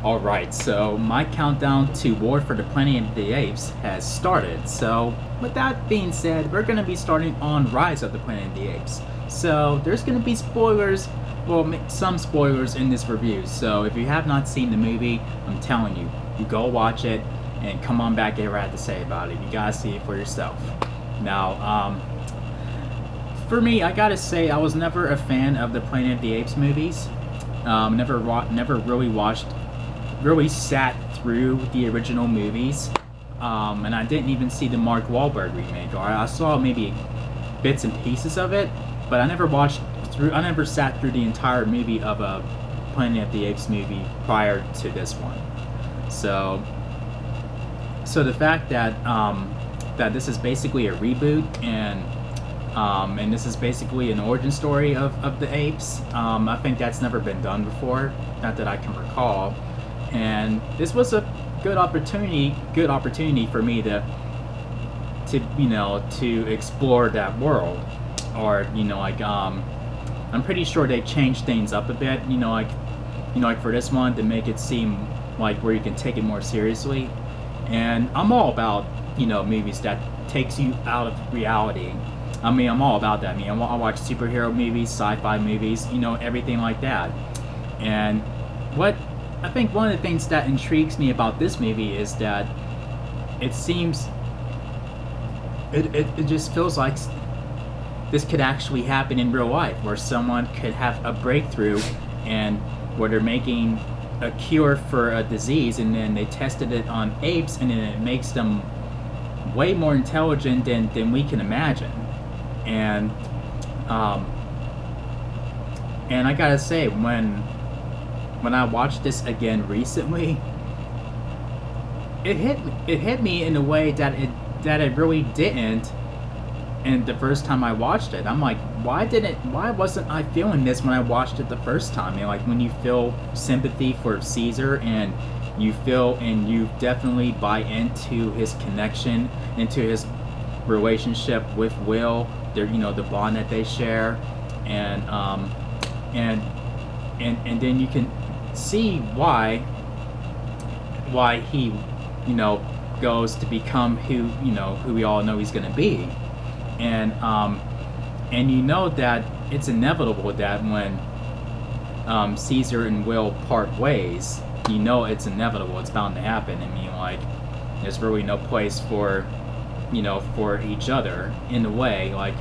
Alright, so my countdown to War for the Planet of the Apes has started. So, with that being said, we're going to be starting on Rise of the Planet of the Apes. So, there's going to be spoilers, well, some spoilers in this review. So, if you have not seen the movie, I'm telling you, you go watch it and come on back and what I have to say about it. You gotta see it for yourself. Now, for me, I gotta say, I was never a fan of the Planet of the Apes movies. Never really sat through the original movies, and I didn't even see the Mark Wahlberg remake. Or I saw maybe bits and pieces of it, but I never sat through the entire movie of a Planet of the Apes movie prior to this one. So the fact that that this is basically a reboot and this is basically an origin story of the apes, I think that's never been done before, not that I can recall. And this was a good opportunity for me to explore that world. Or I'm pretty sure they changed things up a bit, like for this one, to make it seem like where you can take it more seriously. And I'm all about movies that takes you out of reality. I mean, I'm all about that. I watch superhero movies, sci-fi movies, everything like that. And I think one of the things that intrigues me about this movie is that it just feels like this could actually happen in real life, where someone could have a breakthrough and where they're making a cure for a disease, and then they tested it on apes, and then it makes them way more intelligent than we can imagine. And I gotta say, when I watched this again recently, it hit me in a way that it really didn't. And the first time I watched it, I'm like, why wasn't I feeling this when I watched it the first time? Like when you feel sympathy for Caesar, and you definitely buy into his connection, into his relationship with Will, the bond that they share, and then you can see why he goes to become who we all know he's gonna be. And that it's inevitable that when Caesar and Will part ways, it's inevitable, it's bound to happen. I mean, like, there's really no place for each other in a way, like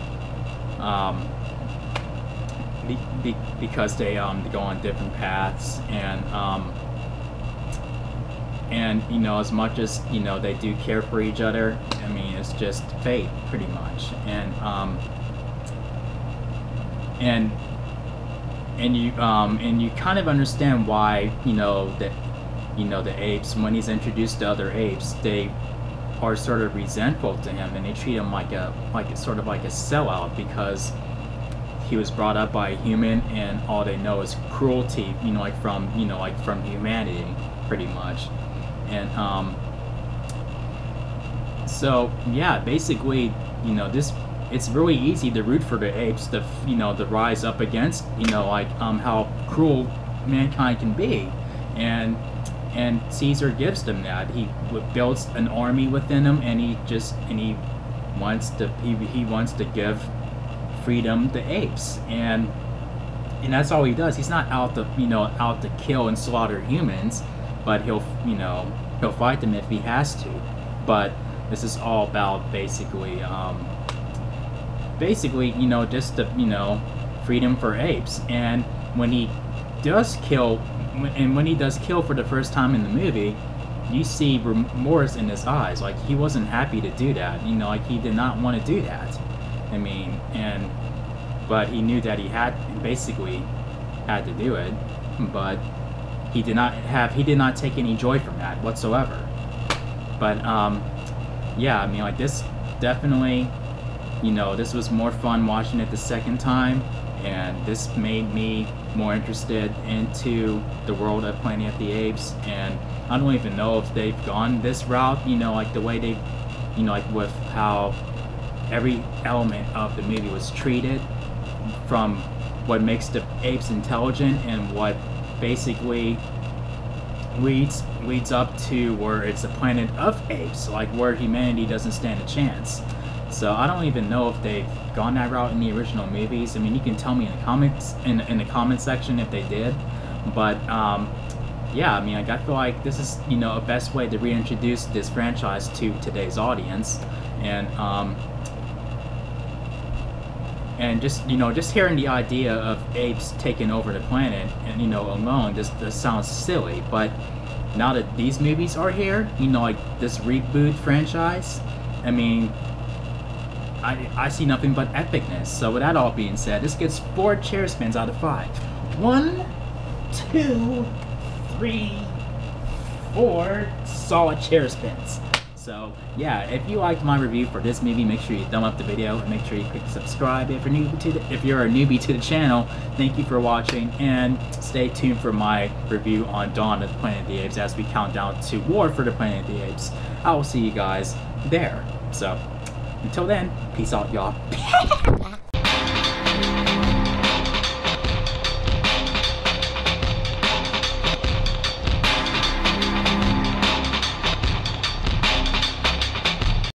because they go on different paths, and as much as they do care for each other, I mean, it's just fate, pretty much. And you kind of understand why the apes, when he's introduced to other apes, they are sort of resentful to him, and they treat him like a sellout, because he was brought up by a human, and all they know is cruelty, from humanity, pretty much. And so yeah, basically, it's really easy to root for the apes to rise up against how cruel mankind can be, and Caesar gives them that. He builds an army within him, and he wants to give freedom to apes, and that's all he does. He's not out to kill and slaughter humans, but he'll fight them if he has to. But this is all about basically just the freedom for apes. And when he does kill for the first time in the movie, you see remorse in his eyes. Like, he wasn't happy to do that. Like, he did not want to do that. I mean, but he knew that he basically had to do it. But he did not take any joy from that whatsoever. But yeah, I mean, like, this definitely, this was more fun watching it the second time, and this made me more interested into the world of Planet of the Apes. And I don't even know if they've gone this route, like the way they, like with how every element of the movie was treated, from what makes the apes intelligent and what basically leads up to where it's a planet of apes, like where humanity doesn't stand a chance. So I don't even know if they've gone that route in the original movies. I mean, you can tell me in the comments in the comment section if they did, but yeah, I mean, I feel like this is, you know, a best way to reintroduce this franchise to today's audience, and just, you know, just hearing the idea of apes taking over the planet and, you know, alone just sounds silly, but now that these movies are here, you know, like this reboot franchise, I mean, I see nothing but epicness. So with that all being said, this gets 4 chair spins out of 5. 1, 2, 3, 4 solid chair spins. So yeah, if you liked my review for this movie, make sure you thumb up the video and make sure you click subscribe if you're a newbie to the channel. Thank you for watching, and stay tuned for my review on Dawn of the Planet of the Apes as we count down to War for the Planet of the Apes. I will see you guys there. So until then, peace out, y'all.